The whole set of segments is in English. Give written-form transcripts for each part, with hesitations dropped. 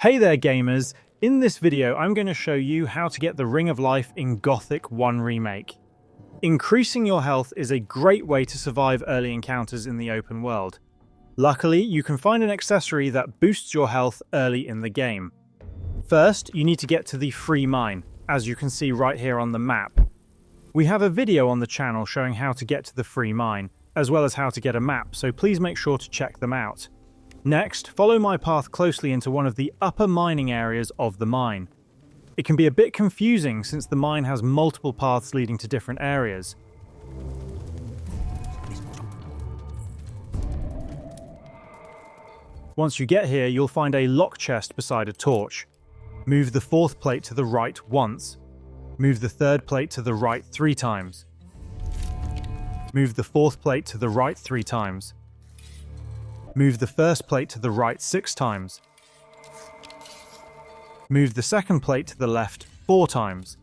Hey there gamers, in this video I'm going to show you how to get the Ring of Life in Gothic 1 Remake. Increasing your health is a great way to survive early encounters in the open world. Luckily, you can find an accessory that boosts your health early in the game. First, you need to get to the free mine, as you can see right here on the map. We have a video on the channel showing how to get to the free mine, as well as how to get a map, so please make sure to check them out. Next, follow my path closely into one of the upper mining areas of the mine. It can be a bit confusing since the mine has multiple paths leading to different areas. Once you get here, you'll find a lock chest beside a torch. Move the fourth plate to the right once. Move the third plate to the right 3 times. Move the fourth plate to the right 3 times. Move the first plate to the right 6 times. Move the second plate to the left 4 times.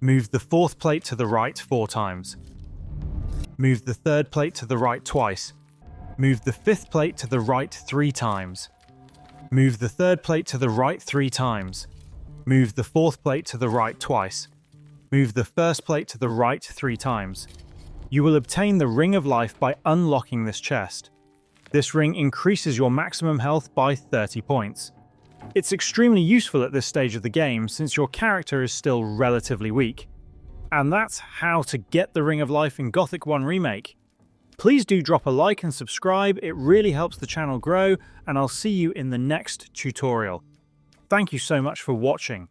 Move the fourth plate to the right 4 times. Move the third plate to the right twice. Move the fifth plate to the right 3 times. Move the third plate to the right 3 times. Move the fourth plate to the right twice. Move the first plate to the right 3 times. You will obtain the Ring of Life by unlocking this chest. This ring increases your maximum health by 30 points. It's extremely useful at this stage of the game since your character is still relatively weak. And that's how to get the Ring of Life in Gothic 1 Remake. Please do drop a like and subscribe, it really helps the channel grow, and I'll see you in the next tutorial. Thank you so much for watching.